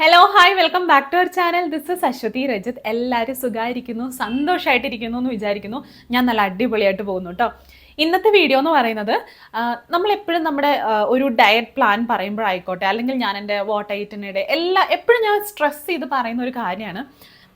Hello hi welcome back to our channel. This is Aswathy Rajith. എല്ലാവരും സുഖമായിരിക്കുന്നു, സന്തോഷമായിട്ടിരിക്കുന്നു എന്ന് വിചാരിക്കുന്നു. ഞാൻ നല്ല അടിപൊളിയായിട്ട് പോകുന്നു കേട്ടോ. ഇന്നത്തെ വീഡിയോ എന്ന് പറയുന്നത് നമ്മളെപ്പോഴും നമ്മുടെ ഒരു ഡയറ്റ് പ്ലാൻ പറയുമ്പോഴായിക്കോട്ടെ, അല്ലെങ്കിൽ ഞാൻ എൻ്റെ വാട്ട് ഐറ്റിനിടെ എപ്പോഴും ഞാൻ സ്ട്രെസ് ചെയ്ത് പറയുന്ന ഒരു കാര്യമാണ്,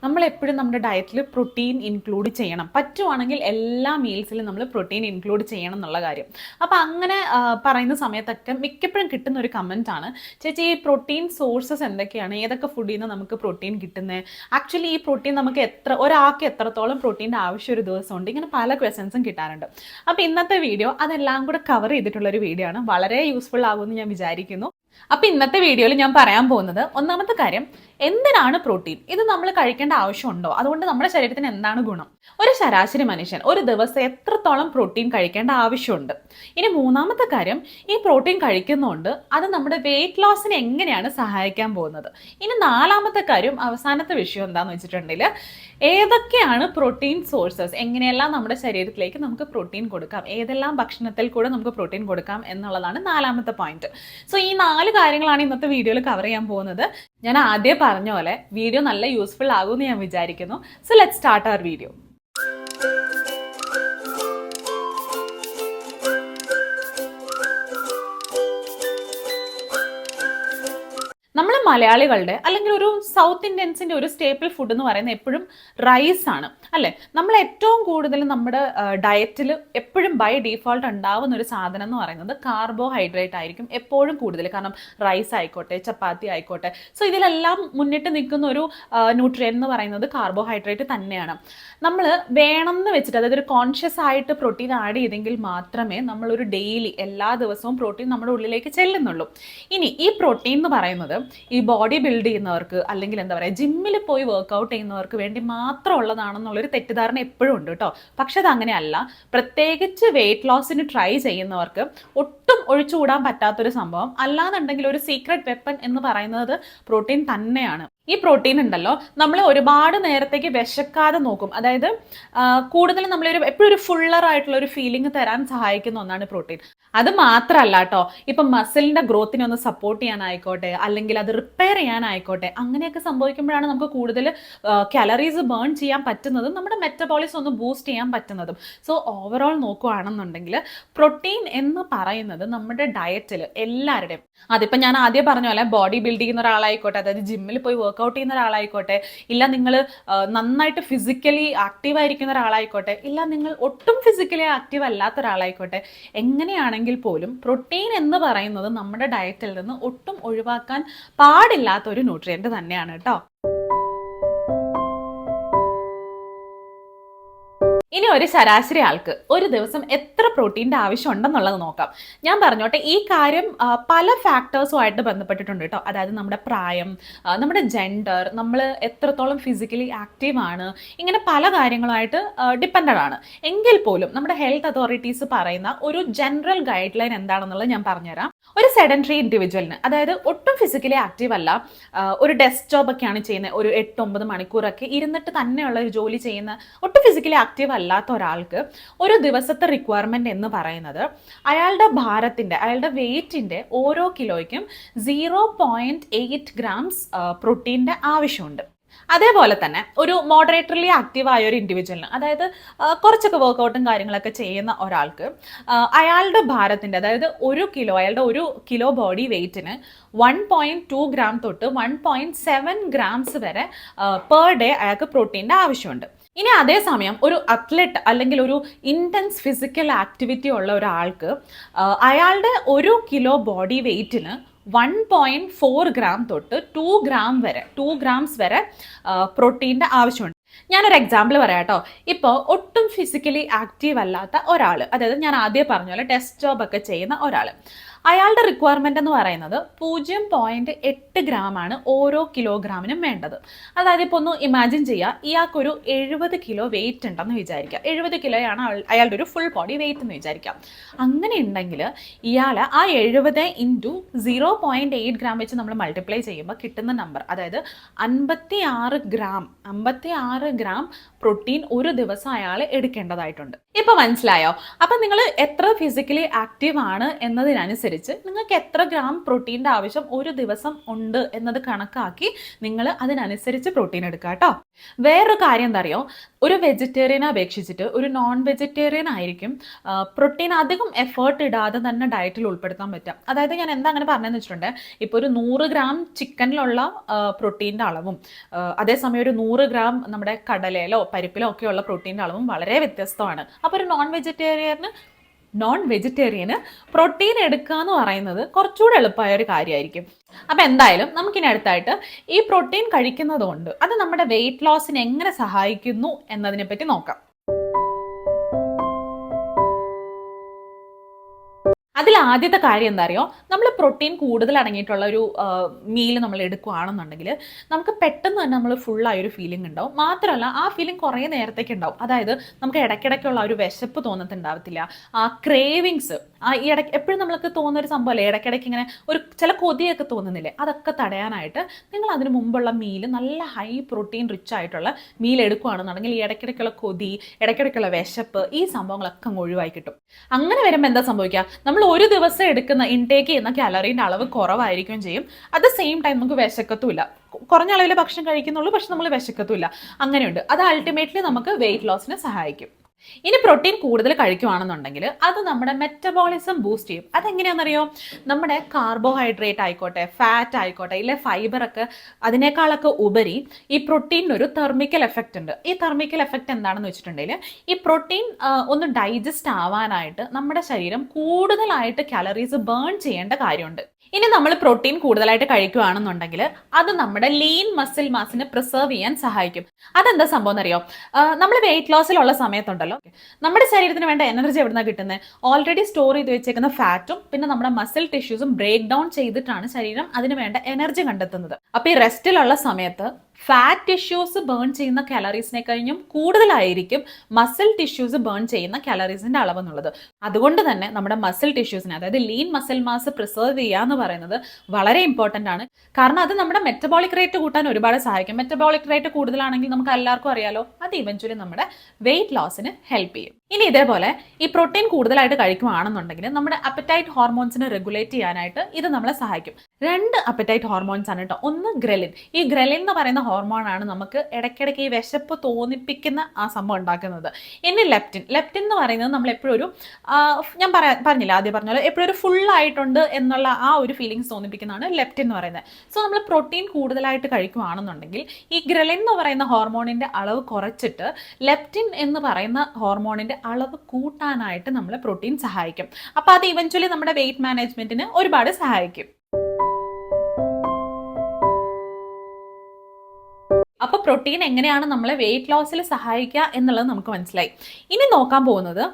നമ്മളെപ്പോഴും നമ്മുടെ ഡയറ്റിൽ പ്രോട്ടീൻ ഇൻക്ലൂഡ് ചെയ്യണം. പറ്റുവാണെങ്കിൽ എല്ലാ മീൽസിലും നമ്മൾ പ്രോട്ടീൻ ഇൻക്ലൂഡ് ചെയ്യണം എന്നുള്ള കാര്യം. അപ്പോൾ അങ്ങനെ പറയുന്ന സമയത്തൊക്കെ മിക്കപ്പോഴും കിട്ടുന്ന ഒരു കമൻറ്റാണ്, ചേച്ചി ഈ പ്രോട്ടീൻ സോഴ്സസ് എന്തൊക്കെയാണ്, ഏതൊക്കെ ഫുഡിൽ നിന്ന് നമുക്ക് പ്രോട്ടീൻ കിട്ടുന്നത്, ആക്ച്വലി ഈ പ്രോട്ടീൻ നമുക്ക് ഒരാൾക്ക് എത്രത്തോളം പ്രോട്ടീൻ്റെ ആവശ്യം ഒരു ദിവസമുണ്ട്, ഇങ്ങനെ പല ക്വസ്റ്റ്യൻസും കിട്ടാറുണ്ട്. അപ്പോൾ ഇന്നത്തെ വീഡിയോ അതെല്ലാം കൂടെ കവർ ചെയ്തിട്ടുള്ളൊരു വീഡിയോ ആണ്. വളരെ യൂസ്ഫുൾ ആകുമെന്ന് ഞാൻ വിചാരിക്കുന്നു. അപ്പോൾ ഇന്നത്തെ വീഡിയോയിൽ ഞാൻ പറയാൻ പോകുന്നത്, ഒന്നാമത്തെ കാര്യം, എന്തിനാണ് പ്രോട്ടീൻ, ഇത് നമ്മൾ കഴിക്കേണ്ട ആവശ്യമുണ്ടോ, അതുകൊണ്ട് നമ്മുടെ ശരീരത്തിന് എന്താണ് ഗുണം, ഒരു ശരാശരി മനുഷ്യൻ ഒരു ദിവസം എത്രത്തോളം പ്രോട്ടീൻ കഴിക്കേണ്ട ആവശ്യമുണ്ട്. ഇനി മൂന്നാമത്തെ കാര്യം, ഈ പ്രോട്ടീൻ കഴിക്കുന്നതുകൊണ്ട് അത് നമ്മുടെ വെയിറ്റ് ലോസിന് എങ്ങനെയാണ് സഹായിക്കാൻ പോകുന്നത്. ഇനി നാലാമത്തെ കാര്യം, അവസാനത്തെ വിഷയം എന്താണെന്ന് വെച്ചിട്ടുണ്ടെങ്കിൽ, ഏതൊക്കെയാണ് പ്രോട്ടീൻ സോഴ്സസ്, എങ്ങനെയെല്ലാം നമ്മുടെ ശരീരത്തിലേക്ക് നമുക്ക് പ്രോട്ടീൻ കൊടുക്കാം, ഏതെല്ലാം ഭക്ഷണത്തിൽ കൂടെ നമുക്ക് പ്രോട്ടീൻ കൊടുക്കാം എന്നുള്ളതാണ് നാലാമത്തെ പോയിന്റ്. സോ ഈ 4 കാര്യങ്ങളാണ് ഇന്നത്തെ വീഡിയോയിൽ കവർ ചെയ്യാൻ പോകുന്നത്. ഞാൻ ആദ്യം പറഞ്ഞ പോലെ വീഡിയോ നല്ല യൂസ്ഫുൾ ആകുമെന്ന് ഞാൻ വിചാരിക്കുന്നു. So let's start our video. നമ്മൾ മലയാളികളുടെ അല്ലെങ്കിൽ ഒരു സൗത്ത് ഇന്ത്യൻസിൻ്റെ ഒരു സ്റ്റേപ്പിൾ ഫുഡ് എന്ന് പറയുന്നത് എപ്പോഴും റൈസ് ആണ് അല്ലേ. നമ്മൾ ഏറ്റവും കൂടുതൽ നമ്മുടെ ഡയറ്റിൽ എപ്പോഴും ബൈ ഡീഫോൾട്ട് ഉണ്ടാവുന്ന ഒരു സാധനം എന്ന് പറയുന്നത് കാർബോഹൈഡ്രേറ്റ് ആയിരിക്കും എപ്പോഴും കൂടുതൽ. കാരണം റൈസ് ആയിക്കോട്ടെ, ചപ്പാത്തി ആയിക്കോട്ടെ, സോ ഇതിലെല്ലാം മുന്നിട്ട് നിൽക്കുന്ന ഒരു ന്യൂട്രിയൻ എന്ന് പറയുന്നത് കാർബോഹൈഡ്രേറ്റ് തന്നെയാണ്. നമ്മൾ വേണമെന്ന് വെച്ചിട്ട്, അതായത് ഒരു കോൺഷ്യസ് ആയിട്ട് പ്രോട്ടീൻ ആഡ് ചെയ്തെങ്കിൽ മാത്രമേ നമ്മളൊരു ഡെയിലി എല്ലാ ദിവസവും പ്രോട്ടീൻ നമ്മുടെ ഉള്ളിലേക്ക് ചെല്ലുന്നുള്ളൂ. ഇനി ഈ പ്രോട്ടീൻ എന്ന് പറയുന്നത് ഈ ബോഡി ബിൽഡ് ചെയ്യുന്നവർക്ക്, അല്ലെങ്കിൽ എന്താ പറയുക, ജിമ്മിൽ പോയി വർക്കൗട്ട് ചെയ്യുന്നവർക്ക് വേണ്ടി മാത്രം ഉള്ളതാണെന്നുള്ളൊരു തെറ്റിദ്ധാരണ എപ്പോഴും ഉണ്ട് കേട്ടോ. പക്ഷെ അത് അങ്ങനെയല്ല. പ്രത്യേകിച്ച് വെയിറ്റ് ലോസിന് ട്രൈ ചെയ്യുന്നവർക്ക് ഒട്ടും ഒഴിച്ചുകൂടാൻ പറ്റാത്തൊരു സംഭവം, അല്ലാന്നുണ്ടെങ്കിൽ ഒരു സീക്രട്ട് വെപ്പൺ എന്ന് പറയുന്നത് പ്രോട്ടീൻ തന്നെയാണ്. ഈ പ്രോട്ടീൻ ഉണ്ടല്ലോ, നമ്മൾ ഒരുപാട് നേരത്തേക്ക് വിശക്കാതെ നോക്കും. അതായത് കൂടുതലും നമ്മളൊരു എപ്പോഴും ഒരു ഫുള്ളർ ആയിട്ടുള്ള ഒരു ഫീലിംഗ് തരാൻ സഹായിക്കുന്ന ഒന്നാണ് പ്രോട്ടീൻ. അത് മാത്രമല്ല കേട്ടോ, ഇപ്പം മസിലിൻ്റെ ഗ്രോത്തിനെ ഒന്ന് സപ്പോർട്ട് ചെയ്യാനായിക്കോട്ടെ, അല്ലെങ്കിൽ അത് റിപ്പയർ ചെയ്യാനായിക്കോട്ടെ, അങ്ങനെയൊക്കെ സംഭവിക്കുമ്പോഴാണ് നമുക്ക് കൂടുതൽ കാലറീസ് ബേൺ ചെയ്യാൻ പറ്റുന്നതും നമ്മുടെ മെറ്റബോളിസം ഒന്ന് ബൂസ്റ്റ് ചെയ്യാൻ പറ്റുന്നതും. സോ ഓവറോൾ നോക്കുകയാണെന്നുണ്ടെങ്കിൽ പ്രോട്ടീൻ എന്ന് പറയുന്നത് നമ്മുടെ ഡയറ്റിൽ എല്ലാവരുടെയും, അതിപ്പോൾ ഞാൻ ആദ്യം പറഞ്ഞ പോലെ ബോഡി ബിൽഡ് ചെയ്യുന്ന ഒരാളായിക്കോട്ടെ, അതായത് ജിമ്മിൽ പോയി വർക്കൗട്ട് ചെയ്യുന്ന ഒരാളായിക്കോട്ടെ, ഇല്ല നിങ്ങൾ നന്നായിട്ട് ഫിസിക്കലി ആക്റ്റീവായിരിക്കുന്ന ഒരാളായിക്കോട്ടെ, ഇല്ല നിങ്ങൾ ഒട്ടും ഫിസിക്കലി ആക്റ്റീവ് അല്ലാത്ത ഒരാളായിക്കോട്ടെ, എങ്ങനെയാണെങ്കിൽ പോലും പ്രോട്ടീൻ എന്ന് പറയുന്നത് നമ്മുടെ ഡയറ്റിൽ നിന്ന് ഒട്ടും ഒഴിവാക്കാൻ പാടില്ലാത്ത ഒരു ന്യൂട്രിയന്റ് തന്നെയാണ് കേട്ടോ. ഇനി ഒരു ശരാശരി ആൾക്ക് ഒരു ദിവസം എത്ര പ്രോട്ടീൻ്റെ ആവശ്യം ഉണ്ടെന്നുള്ളത് നോക്കാം. ഞാൻ പറഞ്ഞോട്ടെ, ഈ കാര്യം പല ഫാക്ടേഴ്സുമായിട്ട് ബന്ധപ്പെട്ടിട്ടുണ്ട് കേട്ടോ. അതായത് നമ്മുടെ പ്രായം, നമ്മുടെ ജെൻഡർ, നമ്മൾ എത്രത്തോളം ഫിസിക്കലി ആക്റ്റീവ് ആണ്, ഇങ്ങനെ പല കാര്യങ്ങളുമായിട്ട് ഡിപ്പെൻഡഡ് ആണ്. എങ്കിൽ പോലും നമ്മുടെ ഹെൽത്ത് അതോറിറ്റീസ് പറയുന്ന ഒരു ജനറൽ ഗൈഡ് ലൈൻ എന്താണെന്നുള്ളത് ഞാൻ പറഞ്ഞുതരാം. ഒരു സെഡൻറ്ററി ഇൻഡിവിജ്വലിന്, അതായത് ഒട്ടും ഫിസിക്കലി ആക്റ്റീവ് അല്ല, ഒരു ഡെസ്ക് ജോബ് ഒക്കെയാണ് ചെയ്യുന്നത്, ഒരു 8-9 മണിക്കൂറൊക്കെ ഇരുന്നിട്ട് തന്നെയുള്ള ഒരു ജോലി ചെയ്യുന്ന, ഒട്ടും ഫിസിക്കലി ആക്റ്റീവ് അല്ലാത്ത ഒരാൾക്ക് ഒരു ദിവസത്തെ റിക്വയർമെൻറ്റ് എന്ന് പറയുന്നത് അയാളുടെ ഭാരത്തിൻ്റെ, അയാളുടെ വെയ്റ്റിൻ്റെ ഓരോ കിലോയ്ക്കും 0.8 ഗ്രാംസ് പ്രോട്ടീൻ്റെ ആവശ്യമുണ്ട്. അതേപോലെ തന്നെ ഒരു മോഡറേറ്റർലി ആക്റ്റീവായ ഒരു ഇൻഡിവിജ്വലിന്, അതായത് കുറച്ചൊക്കെ വർക്കൗട്ടും കാര്യങ്ങളൊക്കെ ചെയ്യുന്ന ഒരാൾക്ക് അയാളുടെ ഭാരത്തിൻ്റെ, അതായത് അയാളുടെ 1 കിലോ ബോഡി വെയ്റ്റിന് 1.2 ഗ്രാം തൊട്ട് 1.7 ഗ്രാംസ് വരെ പെർ ഡേ അയാൾക്ക് പ്രോട്ടീൻ്റെ ആവശ്യമുണ്ട്. ഇനി അതേസമയം ഒരു അത്ലറ്റ് അല്ലെങ്കിൽ ഒരു ഇൻറ്റൻസ് ഫിസിക്കൽ ആക്ടിവിറ്റി ഉള്ള ഒരാൾക്ക് അയാളുടെ 1 കിലോ ബോഡി വെയ്റ്റിന് 1.4 ഗ്രാം തൊട്ട് 2 ഗ്രാംസ് വരെ പ്രോട്ടീൻ്റെ ആവശ്യമുണ്ട്. ഞാനൊരു എക്സാമ്പിൾ പറയാം കേട്ടോ. ഇപ്പോൾ ഒട്ടും ഫിസിക്കലി ആക്റ്റീവ് അല്ലാത്ത ഒരാൾ, അതായത് ഞാൻ ആദ്യം പറഞ്ഞ പോലെ ഡെസ്ക് ജോബ് ഒക്കെ ചെയ്യുന്ന ഒരാൾ, അയാളുടെ റിക്വയർമെൻ്റ് എന്ന് പറയുന്നത് 0.8 ഗ്രാമാണ് ഓരോ കിലോഗ്രാമിനും വേണ്ടത്. അതായത് ഇപ്പോൾ ഒന്ന് ഇമാജിൻ ചെയ്യുക, ഇയാൾക്കൊരു 70 കിലോ വെയിറ്റ് ഉണ്ടെന്ന് വിചാരിക്കുക. 70 കിലോയാണ് അയാളുടെ ഒരു ഫുൾ ബോഡി വെയിറ്റ് എന്ന് വിചാരിക്കാം. അങ്ങനെ ഉണ്ടെങ്കിൽ ഇയാൾ ആ 70 ഇൻറ്റു 0.8 ഗ്രാം വെച്ച് നമ്മൾ മൾട്ടിപ്ലൈ ചെയ്യുമ്പോൾ കിട്ടുന്ന നമ്പർ, അതായത് 56 ഗ്രാം പ്രോട്ടീൻ ഒരു ദിവസം അയാൾ എടുക്കേണ്ടതായിട്ടുണ്ട്. ഇപ്പോൾ മനസ്സിലായോ? അപ്പം നിങ്ങൾ എത്ര ഫിസിക്കലി ആക്റ്റീവ് ആണ് എന്നതിനനുസരിച്ച് അതനുസരിച്ച് നിങ്ങൾക്ക് എത്ര ഗ്രാം പ്രോട്ടീൻ്റെ ആവശ്യം ഒരു ദിവസം ഉണ്ട് എന്നത് കണക്കാക്കി നിങ്ങൾ അതിനനുസരിച്ച് പ്രോട്ടീൻ എടുക്കുക കേട്ടോ. വേറൊരു കാര്യം എന്താ അറിയോ, ഒരു വെജിറ്റേറിയനെ അപേക്ഷിച്ചിട്ട് ഒരു നോൺ വെജിറ്റേറിയൻ ആയിരിക്കും പ്രോട്ടീൻ അധികം എഫേർട്ട് ഇടാതെ തന്നെ ഡയറ്റിൽ ഉൾപ്പെടുത്താൻ പറ്റും. അതായത് ഞാൻ എന്താ അങ്ങനെ പറഞ്ഞതെന്ന് വെച്ചിട്ടുണ്ട്, ഇപ്പോൾ ഒരു 100 ഗ്രാം ചിക്കനിലുള്ള പ്രോട്ടീൻ്റെ അളവും അതേസമയം ഒരു 100 ഗ്രാം നമ്മുടെ കടലയിലോ പരിപ്പിലോ ഒക്കെയുള്ള പ്രോട്ടീൻ്റെ അളവും വളരെ വ്യത്യസ്തമാണ്. അപ്പോൾ ഒരു നോൺ വെജിറ്റേറിയന് പ്രോട്ടീൻ എടുക്കുക എന്ന് പറയുന്നത് കുറച്ചുകൂടെ എളുപ്പമായ ഒരു കാര്യമായിരിക്കും. അപ്പം എന്തായാലും നമുക്കിനി അടുത്തായിട്ട് ഈ പ്രോട്ടീൻ കഴിക്കുന്നത് കൊണ്ട് അത് നമ്മുടെ വെയിറ്റ് ലോസിന് എങ്ങനെ സഹായിക്കുന്നു എന്നതിനെ പറ്റി നോക്കാം. അതിൽ ആദ്യത്തെ കാര്യം എന്താ അറിയോ, നമ്മൾ പ്രോട്ടീൻ കൂടുതൽ അടങ്ങിയിട്ടുള്ള ഒരു മീൽ നമ്മൾ എടുക്കുകയാണെന്നുണ്ടെങ്കിൽ നമുക്ക് പെട്ടെന്ന് തന്നെ നമ്മൾ ഫുള്ളായൊരു ഫീലിംഗ് ഉണ്ടാവും. മാത്രമല്ല ആ ഫീലിംഗ് കുറേ നേരത്തേക്ക് ഉണ്ടാവും. അതായത് നമുക്ക് ഇടയ്ക്കിടയ്ക്കുള്ള ഒരു വിശപ്പ് തോന്നത്തുണ്ടാവത്തില്ല, ആ ക്രേവിങ്സ്, ഈ ഇടയ്ക്ക് എപ്പോഴും നമ്മൾക്ക് തോന്നുന്നൊരു സംഭവമല്ലേ, ഇടയ്ക്കിടയ്ക്ക് ഇങ്ങനെ ഒരു ചില കൊതിയൊക്കെ തോന്നുന്നില്ലേ, അതൊക്കെ തടയാനായിട്ട് നിങ്ങൾ അതിന് മുമ്പുള്ള മീൽ നല്ല ഹൈ പ്രോട്ടീൻ റിച്ച് ആയിട്ടുള്ള മീൽ എടുക്കുകയാണെന്നുണ്ടെങ്കിൽ ഈ ഇടയ്ക്കിടയ്ക്കുള്ള കൊതി, ഇടയ്ക്കിടയ്ക്കുള്ള വിശപ്പ്, ഈ സംഭവങ്ങളൊക്കെ അങ്ങ് ഒഴിവായി കിട്ടും. അങ്ങനെ വരുമ്പോൾ എന്താ സംഭവിക്കുക, നമ്മൾ ഒരു ദിവസം എടുക്കുന്ന ഇൻടേക്ക് ചെയ്യുന്ന കാലറീൻ്റെ അളവ് കുറവായിരിക്കുകയും ചെയ്യും. അറ്റ് ദ സെയിം ടൈം നമുക്ക് വിശക്കത്തുമില്ല. കുറഞ്ഞ അളവിൽ ഭക്ഷണം കഴിക്കുന്നുള്ളൂ, പക്ഷെ നമ്മൾ വിശക്കത്തുമില്ല. അങ്ങനെയുണ്ട്. അത് അൾട്ടിമേറ്റ്ലി നമുക്ക് വെയിറ്റ് ലോസിന് സഹായിക്കും. ഇനി പ്രോട്ടീൻ കൂടുതൽ കഴിക്കുകയാണെന്നുണ്ടെങ്കിൽ അത് നമ്മുടെ മെറ്റബോളിസം ബൂസ്റ്റ് ചെയ്യും. അതെങ്ങനെയാണെന്നറിയോ, നമ്മുടെ കാർബോഹൈഡ്രേറ്റ് ആയിക്കോട്ടെ, ഫാറ്റ് ആയിക്കോട്ടെ, ഇല്ലെ ഫൈബറൊക്കെ, അതിനേക്കാളൊക്കെ ഉപരി ഈ പ്രോട്ടീനൊരു തെർമിക്കൽ എഫക്റ്റ് ഉണ്ട്. ഈ തെർമിക്കൽ എഫക്റ്റ് എന്താണെന്ന് വെച്ചിട്ടുണ്ടെങ്കിൽ ഈ പ്രോട്ടീൻ ഒന്ന് ഡൈജസ്റ്റ് ആവാനായിട്ട് നമ്മുടെ ശരീരം കൂടുതലായിട്ട് കാലറീസ് ബേൺ ചെയ്യേണ്ട കാര്യമുണ്ട്. ഇനി നമ്മൾ പ്രോട്ടീൻ കൂടുതലായിട്ട് കഴിക്കുകയാണെന്നുണ്ടെങ്കിൽ അത് നമ്മുടെ ലീൻ മസിൽ മാസിനെ പ്രിസർവ് ചെയ്യാൻ സഹായിക്കും. അതെന്താ സംഭവം എന്നറിയോ, നമ്മൾ വെയിറ്റ് ലോസിലുള്ള സമയത്തുണ്ടല്ലോ, നമ്മുടെ ശരീരത്തിന് വേണ്ട എനർജി എവിടുന്നാണ് കിട്ടുന്നത്, ഓൾറെഡി സ്റ്റോർ ചെയ്ത് വെച്ചേക്കുന്ന ഫാറ്റും പിന്നെ നമ്മുടെ മസിൽ ടിഷ്യൂസും ബ്രേക്ക് ഡൗൺ ചെയ്തിട്ടാണ് ശരീരം അതിന് വേണ്ട എനർജി കണ്ടെത്തുന്നത്. അപ്പോൾ ഈ റെസ്റ്റിലുള്ള സമയത്ത് ഫാറ്റ് ടിഷ്യൂസ് ബേൺ ചെയ്യുന്ന കാലറീസിനെ കഴിഞ്ഞും കൂടുതലായിരിക്കും മസിൽ ടിഷ്യൂസ് ബേൺ ചെയ്യുന്ന കാലറീസിന്റെ അളവ് എന്നുള്ളത്. അതുകൊണ്ട് തന്നെ നമ്മുടെ മസിൽ ടിഷ്യൂസിനെ, അതായത് ലീൻ മസിൽ മാസ് പ്രിസർവ് ചെയ്യുക എന്ന് പറയുന്നത് വളരെ ഇമ്പോർട്ടൻ്റ് ആണ്. കാരണം അത് നമ്മുടെ മെറ്റബോളിക് റേറ്റ് കൂട്ടാൻ ഒരുപാട് സഹായിക്കും. മെറ്റബോളിക് റേറ്റ് കൂടുതലാണെങ്കിൽ നമുക്ക് എല്ലാവർക്കും അറിയാലോ, അത് ഇവഞ്ച്വലി നമ്മുടെ വെയിറ്റ് ലോസിന് ഹെൽപ്പ് ചെയ്യും. ഇനി ഇതേപോലെ ഈ പ്രോട്ടീൻ കൂടുതലായിട്ട് കഴിക്കുകയാണെന്നുണ്ടെങ്കിൽ നമ്മുടെ അപ്പറ്റൈറ്റ് ഹോർമോൺസിനെ റെഗുലേറ്റ് ചെയ്യാനായിട്ട് ഇത് നമ്മളെ സഹായിക്കും. 2 അപ്പറ്റൈറ്റ് ഹോർമോൺസ് ആണ് കേട്ടോ. ഒന്ന് ഗ്രലിൻ. ഈ ഗ്രലിൻ എന്ന് പറയുന്ന ഹോർമോണാണ് നമുക്ക് ഇടയ്ക്കിടയ്ക്ക് ഈ വിശപ്പ് തോന്നിപ്പിക്കുന്ന ആ സംഭവം ഉണ്ടാക്കുന്നത്. ഇനി ലെപ്റ്റിൻ. ലെപ്റ്റിൻ എന്ന് പറയുന്നത് നമ്മൾ എപ്പോഴും ഒരു ഞാൻ പറഞ്ഞില്ല, ആദ്യം പറഞ്ഞ പോലെ എപ്പോഴും ഒരു ഫുൾ ആയിട്ടുണ്ട് എന്നുള്ള ആ ഒരു ഫീലിങ്സ് തോന്നിപ്പിക്കുന്നതാണ് ലെപ്റ്റിൻ എന്ന് പറയുന്നത്. സോ നമ്മൾ പ്രോട്ടീൻ കൂടുതലായിട്ട് കഴിക്കുകയാണെന്നുണ്ടെങ്കിൽ ഈ ഗ്രലിൻ എന്ന് പറയുന്ന ഹോർമോണിൻ്റെ അളവ് കുറച്ചിട്ട് ലെപ്റ്റിൻ എന്ന് പറയുന്ന ഹോർമോണിൻ്റെ അളവ് കൂട്ടാനായിട്ട് നമ്മളെ പ്രോട്ടീൻ സഹായിക്കും. അപ്പോൾ അത് ഇവഞ്ച്വലി നമ്മുടെ വെയിറ്റ് മാനേജ്മെന്റിന് ഒരുപാട് സഹായിക്കും. അപ്പോൾ പ്രോട്ടീൻ എങ്ങനെയാണ് നമ്മളെ വെയിറ്റ് ലോസിൽ സഹായിക്കുക എന്നുള്ളത് നമുക്ക് മനസ്സിലായി. ഇനി നോക്കാൻ പോകുന്നത്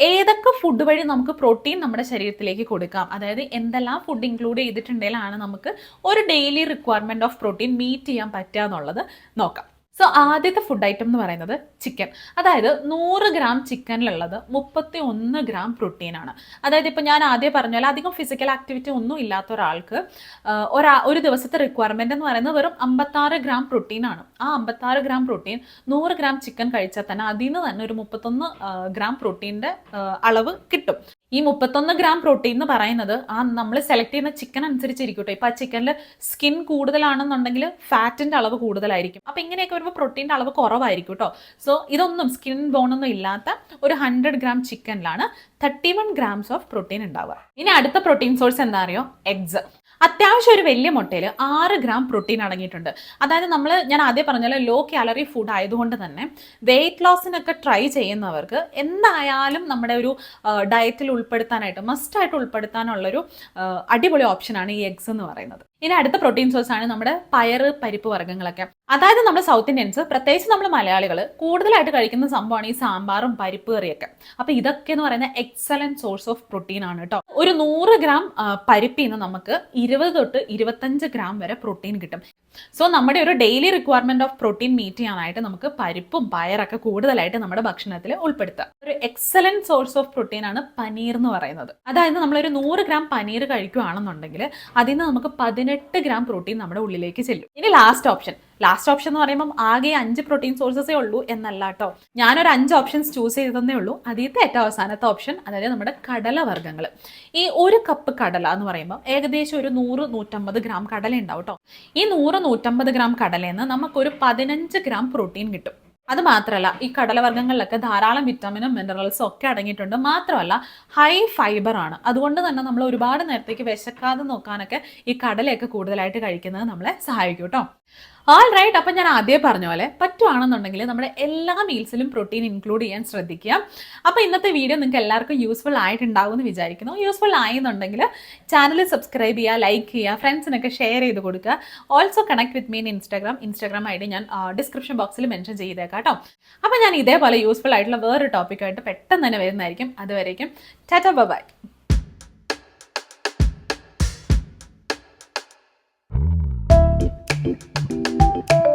ഏതൊക്കെ ഫുഡ് വഴി നമുക്ക് പ്രോട്ടീൻ നമ്മുടെ ശരീരത്തിലേക്ക് കൊടുക്കാം, അതായത് എന്തെല്ലാം ഫുഡ് ഇൻക്ലൂഡ് ചെയ്തിട്ടുണ്ടെങ്കിലാണ് നമുക്ക് ഒരു daily requirement of protein meet ചെയ്യാൻ പറ്റുക എന്നുള്ളത് നോക്കാം. സോ ആദ്യത്തെ ഫുഡ് ഐറ്റം എന്ന് പറയുന്നത് ചിക്കൻ. അതായത് 100 ഗ്രാം ചിക്കനിലുള്ളത് 31 ഗ്രാം പ്രോട്ടീനാണ്. അതായത് ഇപ്പോൾ ഞാൻ ആദ്യം പറഞ്ഞ പോലെ അധികം ഫിസിക്കൽ ആക്ടിവിറ്റി ഒന്നും ഇല്ലാത്ത ഒരാൾക്ക് ഒരു ദിവസത്തെ റിക്വയർമെൻറ്റ് എന്ന് പറയുന്നത് വെറും 56 ഗ്രാം പ്രോട്ടീനാണ്. ആ 56 ഗ്രാം പ്രോട്ടീൻ 100 ഗ്രാം ചിക്കൻ കഴിച്ചാൽ തന്നെ അതിൽ നിന്ന് തന്നെ ഒരു 31 ഗ്രാം പ്രോട്ടീൻ്റെ അളവ് കിട്ടും. ഈ 31 ഗ്രാം പ്രോട്ടീൻ എന്ന് പറയുന്നത് നമ്മൾ സെലക്ട് ചെയ്യുന്ന ചിക്കൻ അനുസരിച്ചിരിക്കട്ടെ. ഇപ്പം ആ ചിക്കനിൽ സ്കിൻ കൂടുതലാണെന്നുണ്ടെങ്കിൽ ഫാറ്റിൻ്റെ അളവ് കൂടുതലായിരിക്കും. അപ്പം ഇങ്ങനെയൊക്കെ വരുമ്പോൾ പ്രോട്ടീൻ്റെ അളവ് കുറവായിരിക്കും കേട്ടോ. സോ ഇതൊന്നും സ്കിൻ ബോണൊന്നും ഇല്ലാത്ത ഒരു 100 ഗ്രാം ചിക്കനിലാണ് 31 ഗ്രാംസ് ഓഫ് പ്രോട്ടീൻ ഉണ്ടാവുക. ഇനി അടുത്ത പ്രോട്ടീൻ സോഴ്സ് എന്താ അറിയോ, എഗ്സ്. അത്യാവശ്യം ഒരു വലിയ മുട്ടയിൽ 6 ഗ്രാം പ്രോട്ടീൻ അടങ്ങിയിട്ടുണ്ട്. അതായത് ഞാൻ ആദ്യം പറഞ്ഞ പോലെ ലോ കാലറി ഫുഡ് ആയതുകൊണ്ട് തന്നെ വെയിറ്റ് ലോസിനൊക്കെ ട്രൈ ചെയ്യുന്നവർക്ക് എന്തായാലും നമ്മുടെ ഒരു ഡയറ്റിൽ ഉൾപ്പെടുത്താനായിട്ട് മസ്റ്റായിട്ട് ഉൾപ്പെടുത്താനുള്ളൊരു അടിപൊളി ഓപ്ഷനാണ് ഈ എഗ്സ് എന്ന് പറയുന്നത്. ഇനി അടുത്ത പ്രോട്ടീൻ സോഴ്സ് ആണ് നമ്മുടെ പയറ് പരിപ്പ് വർഗ്ഗങ്ങളൊക്കെ. അതായത് നമ്മൾ സൗത്ത് ഇന്ത്യൻസ്, പ്രത്യേകിച്ച് നമ്മൾ മലയാളികൾ കൂടുതലായിട്ട് കഴിക്കുന്ന സംഭവമാണ് ഈ സാമ്പാറും പരിപ്പ് കറിയൊക്കെ. അപ്പോൾ ഇതൊക്കെ എന്ന് പറയുന്ന എക്സലന്റ് സോഴ്സ് ഓഫ് പ്രോട്ടീൻ ആണ് കേട്ടോ. ഒരു 100 ഗ്രാം പരിപ്പിൽ നിന്ന് നമുക്ക് 20 തൊട്ട് 25 ഗ്രാം വരെ പ്രോട്ടീൻ കിട്ടും. സോ നമ്മുടെ ഒരു ഡെയിലി റിക്വയർമെന്റ് ഓഫ് പ്രോട്ടീൻ മീറ്റ് ചെയ്യാനായിട്ട് നമുക്ക് പരിപ്പും പയറൊക്കെ കൂടുതലായിട്ട് നമ്മുടെ ഭക്ഷണത്തിൽ ഉൾപ്പെടുത്താം. ഒരു എക്സലന്റ് സോഴ്സ് ഓഫ് പ്രോട്ടീൻ ആണ് പനീർ എന്ന് പറയുന്നത്. അതായത് നമ്മളൊരു 100 ഗ്രാം പനീർ കഴിക്കുകയാണെന്നുണ്ടെങ്കിൽ അതിൽ നിന്ന് നമുക്ക് 18 ഗ്രാം പ്രോട്ടീൻ നമ്മുടെ ഉള്ളിലേക്ക് ചെല്ലും. ഇനി ലാസ്റ്റ് ഓപ്ഷൻ ലാസ്റ്റ് ഓപ്ഷൻ എന്ന് പറയുമ്പോൾ ആകെ 5 പ്രോട്ടീൻ സോഴ്സസേ ഉള്ളൂ എന്നല്ല കേട്ടോ. ഞാനൊരു 5 ഓപ്ഷൻസ് ചൂസ് ചെയ്തതേ ഉള്ളൂ. അതിലത്തെ ഏറ്റവും അവസാനത്തെ ഓപ്ഷൻ അതായത് നമ്മുടെ കടലവർഗ്ഗങ്ങൾ. ഈ 1 കപ്പ് കടല എന്ന് പറയുമ്പോൾ ഏകദേശം ഒരു 100-150 ഗ്രാം കടല ഉണ്ടാവും കേട്ടോ. ഈ 100-150 ഗ്രാം കടലയിൽ നിന്ന് നമുക്കൊരു 15 ഗ്രാം പ്രോട്ടീൻ കിട്ടും. അത് മാത്രമല്ല ഈ കടലവർഗ്ഗങ്ങളിലൊക്കെ ധാരാളം വിറ്റാമിനും മിനറൽസും ഒക്കെ അടങ്ങിയിട്ടുണ്ട്. മാത്രമല്ല ഹൈ ഫൈബർ ആണ്. അതുകൊണ്ട് തന്നെ നമ്മൾ ഒരുപാട് നേരത്തേക്ക് വിശക്കാതെ നോക്കാനൊക്കെ ഈ കടലയൊക്കെ കൂടുതലായിട്ട് കഴിക്കുന്നത് നമ്മളെ സഹായിക്കും കേട്ടോ. ഓൾ റൈറ്റ്, അപ്പം ഞാൻ ആദ്യം പറഞ്ഞ പോലെ പറ്റുവാണെന്നുണ്ടെങ്കിൽ നമ്മുടെ എല്ലാ മീൽസിലും പ്രോട്ടീൻ ഇൻക്ലൂഡ് ചെയ്യാൻ ശ്രദ്ധിക്കുക. അപ്പോൾ ഇന്നത്തെ വീഡിയോ നിങ്ങൾക്ക് എല്ലാവർക്കും യൂസ്ഫുൾ ആയിട്ടുണ്ടാവും എന്ന് വിചാരിക്കുന്നു. യൂസ്ഫുൾ ആയെന്നുണ്ടെങ്കിൽ ചാനൽ സബ്സ്ക്രൈബ് ചെയ്യുക, ലൈക്ക് ചെയ്യുക, ഫ്രണ്ട്സിനൊക്കെ ഷെയർ ചെയ്ത് കൊടുക്കുക. Also connect with me in Instagram ID ഞാൻ ഡിസ്ക്രിപ്ഷൻ ബോക്സിൽ മെൻഷൻ ചെയ്തേക്കാം കേട്ടോ. അപ്പോൾ ഞാൻ ഇതേപോലെ യൂസ്ഫുൾ ആയിട്ടുള്ള വേറൊരു ടോപ്പിക്കായിട്ട് പെട്ടെന്ന് തന്നെ വരുന്നതായിരിക്കും. അതുവരേക്കും ടാറ്റാ ബൈ. Thank you.